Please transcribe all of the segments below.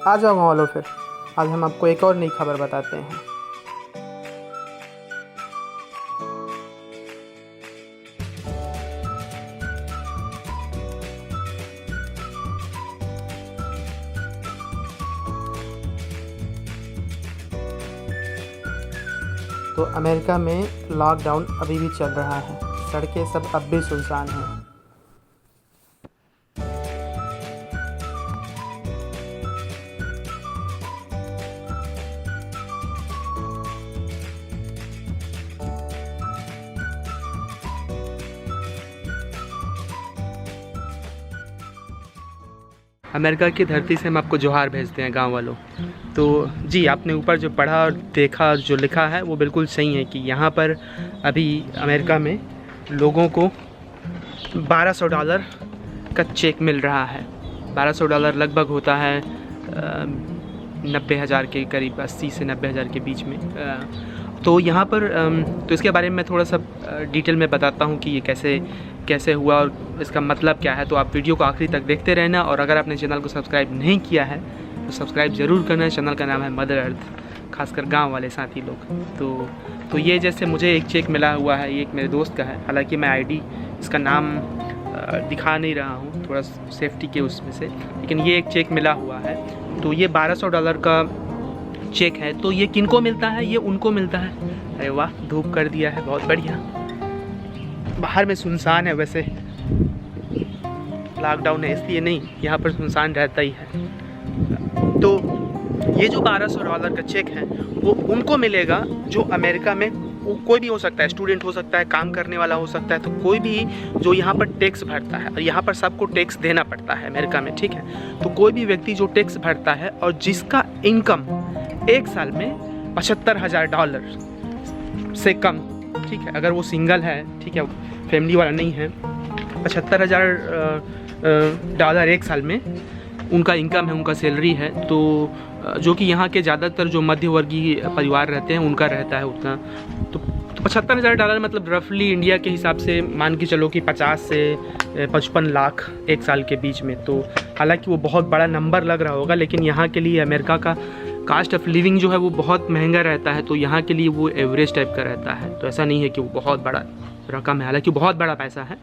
आ जाओ गाँव वालों फिर, आज हम आपको एक और नई खबर बताते हैं। तो अमेरिका में लॉकडाउन अभी भी चल रहा है, सड़कें सब अब भी सुनसान हैं। अमेरिका की धरती से हम आपको जोहार भेजते हैं गांव वालों। तो जी, आपने ऊपर जो पढ़ा और देखा, जो लिखा है वो बिल्कुल सही है कि यहाँ पर अभी अमेरिका में लोगों को $1200 का चेक मिल रहा है। $1200 लगभग होता है 90,000 के करीब, 80 से 90,000 के बीच में। तो यहाँ पर तो इसके बारे में मैं थोड़ा सा डिटेल में बताता हूँ कि ये कैसे हुआ और इसका मतलब क्या है। तो आप वीडियो को आखिरी तक देखते रहना, और अगर आपने चैनल को सब्सक्राइब नहीं किया है तो सब्सक्राइब ज़रूर करना। चैनल का नाम है मदर अर्थ, खासकर गांव वाले साथी लोग। तो ये जैसे मुझे एक चेक मिला हुआ है, ये एक मेरे दोस्त का है, हालांकि मैं आईडी इसका नाम दिखा नहीं रहा हूँ थोड़ा सेफ्टी के उसमें से, लेकिन ये एक चेक मिला हुआ है। तो ये $1200 का चेक है। तो ये किनको मिलता है? ये उनको मिलता है। अरे वाह, धूप कर दिया है, बहुत बढ़िया। बाहर में सुनसान है, वैसे लॉकडाउन है इसलिए नहीं, यहाँ पर सुनसान रहता ही है। तो ये जो $1200 का चेक है वो उनको मिलेगा जो अमेरिका में, कोई भी हो सकता है, स्टूडेंट हो सकता है, काम करने वाला हो सकता है, तो कोई भी जो यहाँ पर टैक्स भरता है, और यहाँ पर सबको टैक्स देना पड़ता है अमेरिका में, ठीक है। तो कोई भी व्यक्ति जो टैक्स भरता है और जिसका इनकम एक साल में $75,000 से कम, ठीक है, अगर वो सिंगल है, ठीक है, फैमिली वाला नहीं है, $75,000 एक साल में उनका इनकम है, उनका सैलरी है। तो जो कि यहाँ के ज़्यादातर जो मध्यवर्गीय परिवार रहते हैं उनका रहता है उतना। तो $75,000 मतलब रफली इंडिया के हिसाब से मान के चलो कि 50 से 55 लाख एक साल के बीच में। तो हालांकि वो बहुत बड़ा नंबर लग रहा होगा, लेकिन यहाँ के लिए अमेरिका का कास्ट ऑफ लिविंग जो है वो बहुत महंगा रहता है, तो यहाँ के लिए वो एवरेज टाइप का रहता है। तो ऐसा नहीं है कि वो बहुत बड़ा रकम है, हालांकि बहुत बड़ा पैसा है।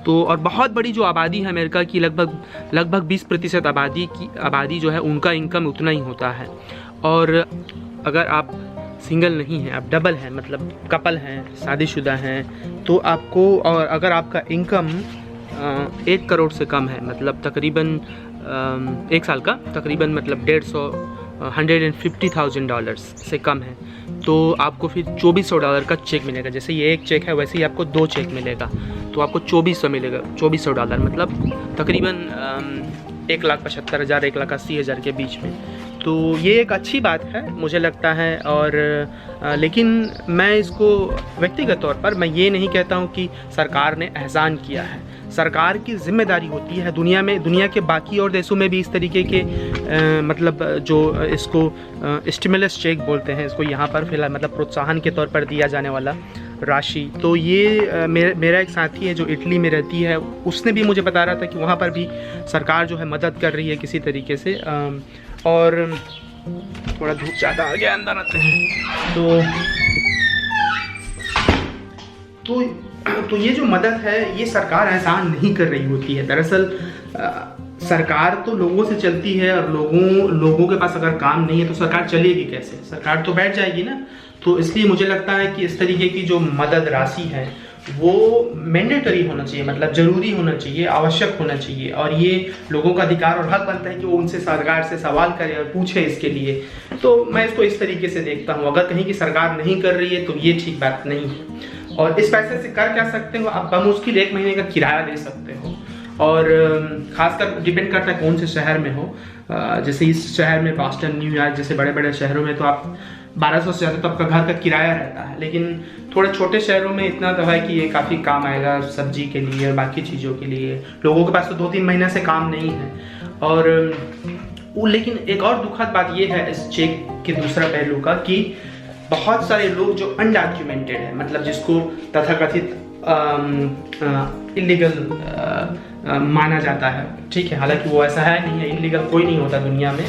तो और बहुत बड़ी जो आबादी है अमेरिका की, लगभग 20% आबादी जो है उनका इनकम उतना ही होता है। और अगर आप सिंगल नहीं हैं, आप डबल हैं, मतलब कपल हैं, शादीशुदा हैं, तो आपको, और अगर आपका इनकम 1 करोड़ से कम है, मतलब तकरीबन एक साल का तकरीबन मतलब $150,000 से कम है, तो आपको फिर $2,400 का चेक मिलेगा। जैसे ये एक चेक है वैसे ही आपको 2 चेक मिलेगा, तो आपको 2,400 मिलेगा। $2,400 मतलब तकरीबन 1,75,000 1,80,000 के बीच में। तो ये एक अच्छी बात है मुझे लगता है। और लेकिन मैं इसको व्यक्तिगत तौर पर मैं ये नहीं कहता हूँ कि सरकार ने एहसान किया है। सरकार की जिम्मेदारी होती है, दुनिया के बाकी और देशों में भी इस तरीके के मतलब जो इसको स्टिमुलस चेक बोलते हैं, इसको यहाँ पर फिलहाल मतलब प्रोत्साहन के तौर पर दिया जाने वाला राशि। तो ये मेरा एक साथी है जो इटली में रहती है, उसने भी मुझे बता रहा था कि वहाँ पर भी सरकार जो है मदद कर रही है किसी तरीके से। और थोड़ा धूप ज़्यादा आ गया, अंदर आते हैं। तो ये जो मदद है ये सरकार एहसान नहीं कर रही होती है। दरअसल सरकार तो लोगों से चलती है, और लोगों के पास अगर काम नहीं है तो सरकार चलेगी कैसे? सरकार तो बैठ जाएगी ना। तो इसलिए मुझे लगता है कि इस तरीके की जो मदद राशि है वो मैंडेटरी होना चाहिए, मतलब ज़रूरी होना चाहिए, आवश्यक होना चाहिए। और ये लोगों का अधिकार और हक बनता है कि वो उनसे सरकार से सवाल करे और पूछे इसके लिए। तो मैं इसको इस तरीके से देखता हूँ। अगर कहीं की सरकार नहीं कर रही है तो ये ठीक बात नहीं है। और इस पैसे से कर क्या सकते हो आप? बमुश्किल 1 महीने का किराया दे सकते हो। और ख़ासकर डिपेंड करता है कौन से शहर में हो। जैसे इस शहर में बॉस्टन, न्यूयॉर्क जैसे बड़े बड़े शहरों में तो आप 1200 से ज़्यादा तो आपका घर का किराया रहता है। लेकिन थोड़े छोटे शहरों में इतना तो है कि ये काफ़ी काम आएगा सब्जी के लिए और बाकी चीज़ों के लिए। लोगों के पास तो 2-3 महीने से काम नहीं है। और लेकिन एक और दुखद बात ये है इस चेक के दूसरा पहलू का कि बहुत सारे लोग जो अनडॉक्यूमेंटेड है, मतलब जिसको तथाकथित इलीगल माना जाता है, ठीक है, हालांकि वो ऐसा है नहीं है, इलीगल कोई नहीं होता दुनिया में।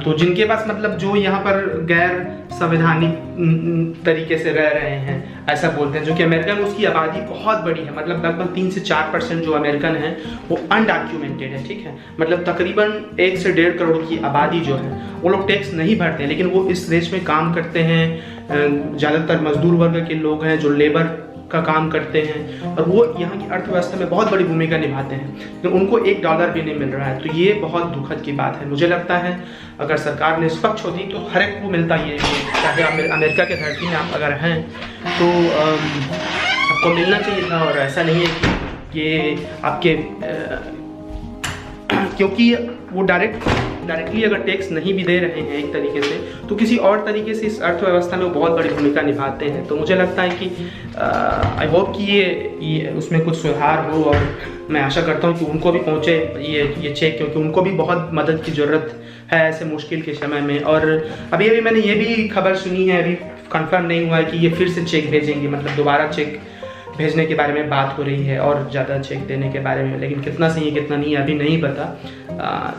तो जिनके पास मतलब जो यहाँ पर गैर संवैधानिक तरीके से रह रहे हैं, ऐसा बोलते हैं, जो कि अमेरिकन, उसकी आबादी बहुत बड़ी है, मतलब लगभग 3 से 4% जो अमेरिकन हैं वो अनडॉक्यूमेंटेड है, ठीक है। मतलब तकरीबन 1 से 1.5 करोड़ की आबादी जो है वो लोग टैक्स नहीं भरते हैं, लेकिन वो इस देश में काम करते हैं। ज़्यादातर मजदूर वर्ग के लोग हैं जो लेबर का काम करते हैं और वो यहाँ की अर्थव्यवस्था में बहुत बड़ी भूमिका निभाते हैं, तो उनको $1 भी नहीं मिल रहा है। तो ये बहुत दुखद की बात है। मुझे लगता है अगर सरकार निष्पक्ष होती तो हर एक को मिलता ये, चाहे अमेरिका के धरती में आप अगर हैं तो आपको मिलना चाहिए था। और ऐसा नहीं है कि ये आपके क्योंकि वो डायरेक्टली अगर टैक्स नहीं भी दे रहे हैं एक तरीके से, तो किसी और तरीके से इस अर्थव्यवस्था में वो बहुत बड़ी भूमिका निभाते हैं। तो मुझे लगता है कि आई होप कि ये उसमें कुछ सुधार हो, और मैं आशा करता हूँ कि उनको भी पहुँचे ये चेक, क्योंकि उनको भी बहुत मदद की ज़रूरत है ऐसे मुश्किल के समय में। और अभी मैंने ये भी खबर सुनी है, अभी कंफर्म नहीं हुआ है कि ये फिर से चेक भेजेंगे, मतलब दोबारा चेक भेजने के बारे में बात हो रही है और ज़्यादा चेक देने के बारे में, लेकिन कितना सही है कितना नहीं अभी नहीं पता।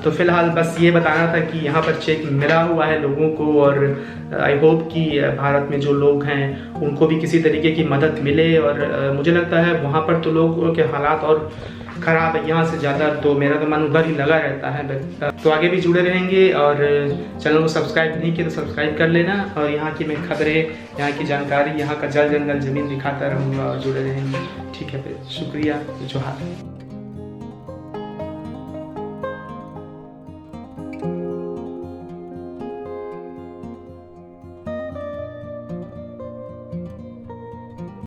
तो फिलहाल बस ये बताना था कि यहाँ पर चेक मिला हुआ है लोगों को, और आई होप कि भारत में जो लोग हैं उनको भी किसी तरीके की मदद मिले। और मुझे लगता है वहाँ पर तो लोगों के हालात और ख़राब है यहाँ से ज़्यादा, तो मेरा तो मन उधर ही लगा रहता है। तो आगे भी जुड़े रहेंगे, और चैनल को सब्सक्राइब नहीं किया तो सब्सक्राइब कर लेना। और यहाँ की मैं खबरें, यहाँ की जानकारी, यहाँ का जल जंगल ज़मीन दिखाता रहूँगा, और जुड़े रहेंगे। ठीक है, फिर शुक्रिया, जोहार।